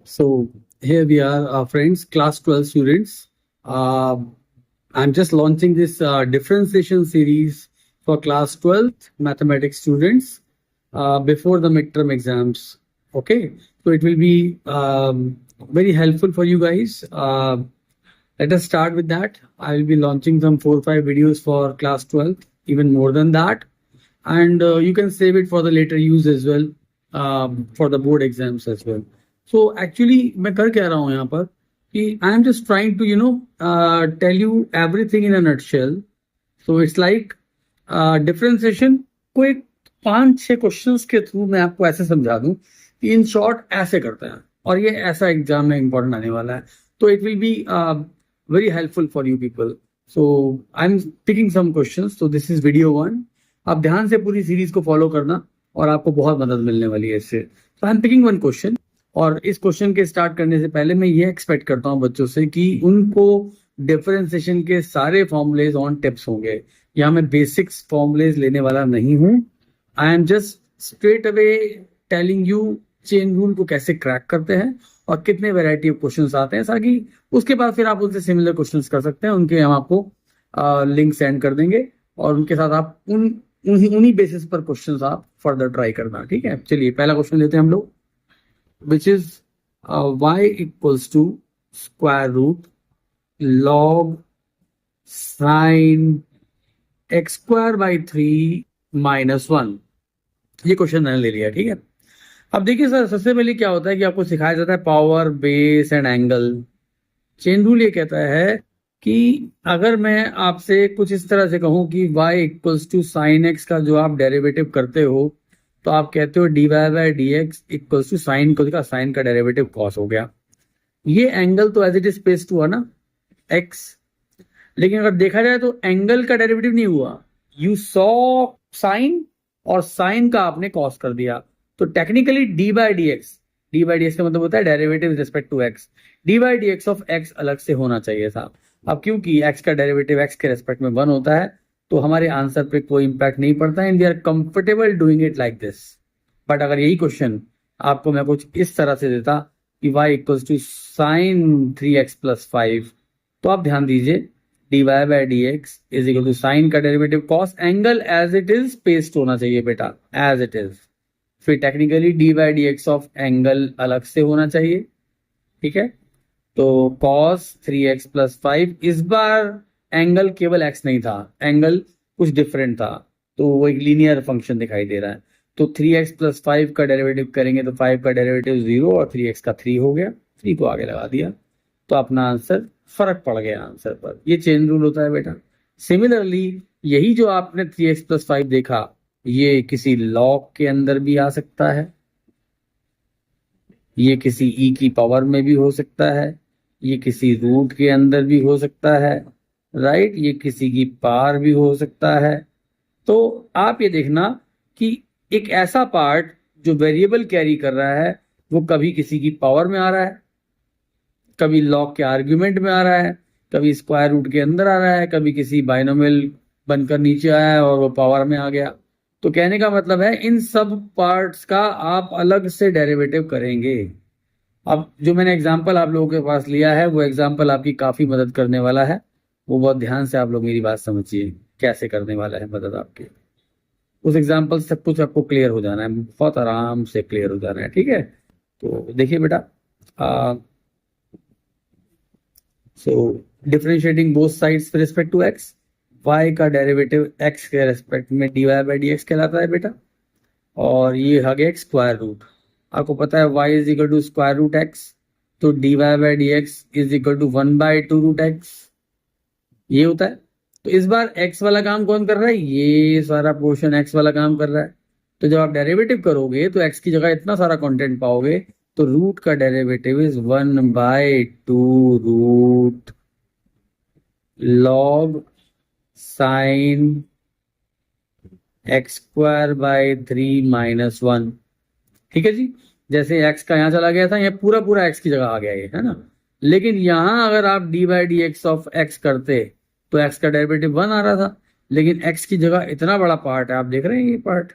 So here we are, friends, class 12 students. I'm just launching this differentiation series for class 12th mathematics students before the midterm exams. Okay, so it will be very helpful for you guys. Let us start with that. I will be launching some 4 or 5 videos for class 12th, even more than that. And you can save it for the later use as well, for the board exams as well. So actually मैं कर क्या रहा हूँ यहाँ पर कि I am just trying to tell you everything in a nutshell. So it's like differentiation को एक 5-6 क्वेश्चंस के थ्रू मैं आपको ऐसे समझा दूं कि इन शॉर्ट ऐसे करते हैं और ये ऐसा एग्जाम में इंपॉर्टेंट आने वाला है. तो it will be very helpful for you people. So I am picking some questions. तो दिस इज वीडियो 1. आप ध्यान से पूरी सीरीज को फॉलो करना और आपको बहुत मदद मिलने वाली है इससे. तो आई एम पिकिंग 1 क्वेश्चन. और इस क्वेश्चन के स्टार्ट करने से पहले मैं ये एक्सपेक्ट करता हूँ बच्चों से कि उनको डिफरेंशिएशन के सारे फॉर्मूलेज ऑन टिप्स होंगे. यहाँ मैं बेसिक्स फॉर्मूलेज लेने वाला नहीं हूँ. आई am just straight away telling you chain rule को कैसे क्रैक करते हैं और कितने वैरायटी ऑफ क्वेश्चंस आते हैं, ताकि उसके बाद फिर आप उनसे सिमिलर क्वेश्चंस कर सकते हैं. उनके हम आपको लिंक सेंड कर देंगे और उनके साथ आप उन्हीं बेसिस पर क्वेश्चंस आप फर्दर ट्राई करना. ठीक है, चलिए पहला क्वेश्चन लेते हैं हम लोग, which is y equals to square root log sin x square by 3 minus 1. ये क्वेश्चन मैंने ले लिया. ठीक है, अब देखिए सर, सबसे पहले क्या होता है कि आपको सिखाया जाता है power, base and angle. Chain rule ये कहता है कि अगर मैं आपसे कुछ इस तरह से कहूं कि y equals to sine x का जो आप डेरिवेटिव करते हो तो आप कहते हो dy by d x equals to sine को, साइन का डेरिवेटिव कॉस हो गया. ये एंगल तो एज इट इज स्पेस हुआ ना x, लेकिन अगर देखा जाए तो एंगल का डेरिवेटिव नहीं हुआ. यू सॉ साइन और साइन का आपने कॉस कर दिया. तो technically d by d x का मतलब होता है derivative with respect to x. D by d x of x अलग से होना चाहिए था. अब क्योंकि x का डेरिवेटिव x के रेस्पेक्ट में 1 होता है तो हमारे आंसर पे कोई इंपैक्ट नहीं पड़ता. And we are comfortable doing it like this. But अगर यही क्वेश्चन आपको मैं कुछ इस तरह से देता कि y equals to sine 3x plus 5, तो आप ध्यान दीजिए dy by d x is equal to sine का derivative cos, angle as it is paste होना चाहिए बेटा, एज इट इज. फिर technically d by d x of angle अलग से होना चाहिए. ठीक है, तो कॉस 3x प्लस 5, इस बार एंगल केवल x नहीं था, एंगल कुछ डिफरेंट था, तो वो एक लीनियर फंक्शन दिखाई दे रहा है. तो 3x प्लस 5 का डेरिवेटिव करेंगे तो 5 का डेरिवेटिव 0 और 3x का 3 हो गया. 3 को आगे लगा दिया तो अपना आंसर, फर्क पड़ गया आंसर पर. ये चेन रूल होता है बेटा. सिमिलरली यही जो आपने 3x प्लस 5 देखा, ये किसी लॉग के अंदर भी आ सकता है, ये किसी e की पावर में भी हो सकता है, ये किसी रूट के अंदर भी हो सकता है, राइट, ये किसी की पार भी हो सकता है. तो आप ये देखना कि एक ऐसा पार्ट जो वेरिएबल कैरी कर रहा है वो कभी किसी की पावर में आ रहा है, कभी लॉग के आर्ग्यूमेंट में आ रहा है, कभी स्क्वायर रूट के अंदर आ रहा है, कभी किसी बाइनोमियल बनकर नीचे आया है और वो पावर में आ गया. तो कहने का मतलब है इन सब पार्ट्स का आप अलग से डेरिवेटिव करेंगे. अब जो मैंने एग्जांपल आप लोगों के पास लिया है वो एग्जांपल आपकी काफी मदद करने वाला है. वो बहुत ध्यान से आप लोग मेरी बात समझिए, कैसे करने वाला है मदद आपकी. उस एग्जांपल से सब कुछ आपको क्लियर हो जाना है, बहुत आराम से क्लियर हो जाना है. ठीक है, तो देखिए बेटा, so differentiating both sides with respect to x, y का डेरिवेटिव x के रेस्पेक्ट में dy बाई डी एक्स कहलाता है बेटा. और ये आ गया स्क्वायर रूट. आपको पता है y is equal to square root x, तो dy by d x is equal to 1/2 root x. ये होता है. तो इस बार x वाला काम कौन कर रहा है? ये सारा पोर्शन x वाला काम कर रहा है. तो जब आप डेरिवेटिव करोगे तो x की जगह इतना सारा कंटेंट पाओगे, तो रूट का derivative is 1/2 root log sine x square by 3 minus 1. ठीक है जी, जैसे x का यहां चला गया था, यह पूरा पूरा x की जगह आ गया, ये है ना. लेकिन यहां अगर आप D by d x of x करते तो x का डेरिवेटिव 1 आ रहा था, लेकिन x की जगह इतना बड़ा पार्ट है, आप देख रहे हैं ये पार्ट.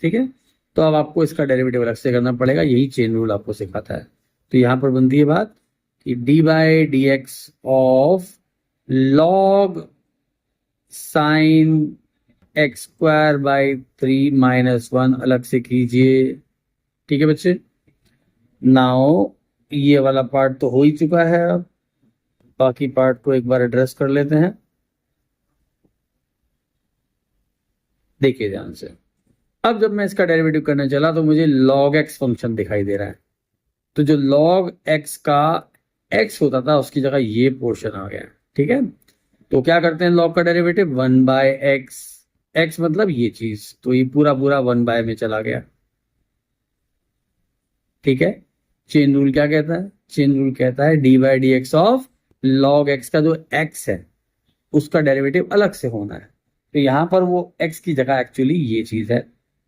ठीक है, तो अब आपको इसका डेरिवेटिव अलग से करना पड़ेगा. यही चेन रूल आपको सिखाता है. तो यहां पर बनती है बात कि D by d x of log sine x square by 3 - 1 अलग से कीजिए। ठीक है बच्चे, नाउ ये वाला पार्ट तो हो ही चुका है, अब बाकी पार्ट को एक बार एड्रेस कर लेते हैं। देखिए ध्यान से, अब जब मैं इसका डेरिवेटिव करने चला तो मुझे log x फंक्शन दिखाई दे रहा है। तो जो log x का x होता था उसकी जगह ये पोर्शन आ गया। ठीक है, तो क्या करते हैं log का डेरिवेटिव 1/x, x मतलब ये चीज, तो ये पूरा पूरा 1 में चला गया। ठीक है, चेन रूल क्या कहता है? चेन रूल कहता है D by d x of log x का जो x है उसका डेरिवेटिव अलग से होना है। तो यहां पर वो x की जगह एक्चुअली ये चीज है,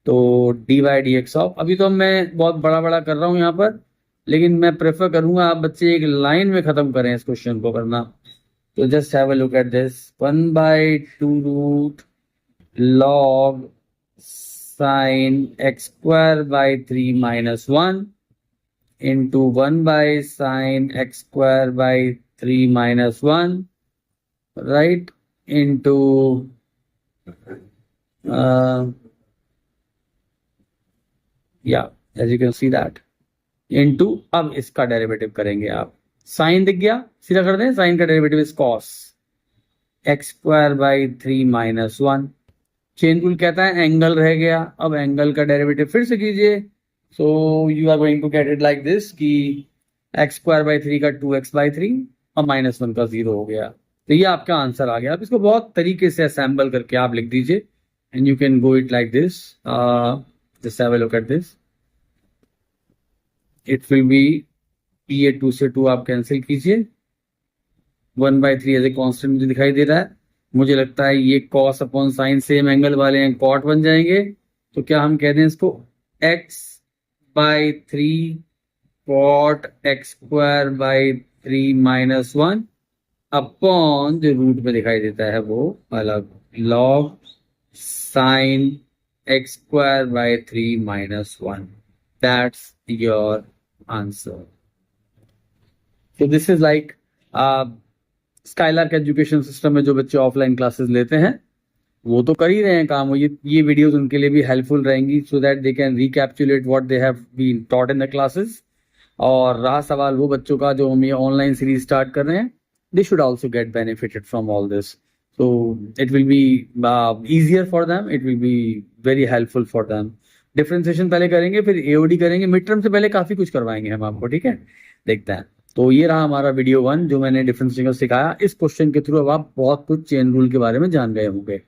तो D by d x of, अभी तो मैं बहुत बड़ा बड़ा कर रहा हूं यहां पर, लेकिन मैं प्रेफर करूंगा आप बच्चे एक लाइन में खत्म करें इस क्वेश्चन को करना। तो just have a look at this, 1/2 log sin x square by 3 - 1 into 1/sin x square by 3 - 1, right, into as you can see that, into, अब इसका डेरिवेटिव करेंगे आप, साइन दिख गया, सीधा कर दें, साइन का derivative is cos x square by 3 - 1। Chain rule कहता है एंगल रह गया, अब एंगल का डेरिवेटिव फिर से कीजिए। So you are going to get it like this कि x स्क्वायर बाई 3 का 2x/3 और -1 का 0 हो गया। तो ये आपका आंसर आ गया। अब इसको बहुत तरीके से असेंबल करके आप लिख दीजिए and you can go it like this, just have a look at this, it will B, ये 2 से 2 आप कैंसिल कीजिए, 1/3 एज ए कॉन्स्टेंट मुझे दिखाई दे रहा है। मुझे लगता है ये cos upon sine same angle वाले हैं, cot बन जाएंगे। तो क्या हम कहते हैं इसको, x/3 cot x square by 3 - 1 upon जो रूट में दिखाई देता है वो अलग, log sin x square by 3 - 1। That's your answer. तो this is like Skylark education system में जो बच्चे ऑफलाइन क्लासेस लेते हैं वो तो कर ही रहे हैं काम, ये वीडियोस उनके लिए भी हेल्पफुल रहेंगी, so that they can recapitulate what they have been taught in the classes. और रहा सवाल वो बच्चों का जो हम ये ऑनलाइन सीरीज स्टार्ट कर रहे हैं, they should also get benefited from all this, so it will be easier for them, it will be very helpful for them. Differentiation पहले करेंगे, फिर एओडी करेंगे, मिड टर्म से पहले काफी कुछ करवाएंगे हम आपको। ठीक है, देखते हैं। तो ये रहा हमारा वीडियो 1 जो मैंने डिफरेंशिएशन सिखाया। इस क्वेश्चन के थ्रू अब आप बहुत कुछ चेन रूल के बारे में जान गए होंगे।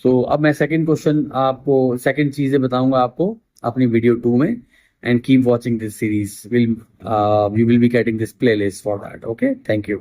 सो अब मैं सेकंड क्वेश्चन आपको, सेकंड चीजें बताऊंगा आपको अपनी वीडियो 2 में, and keep watching this series, will you will be getting this playlist for that. Okay, thank you.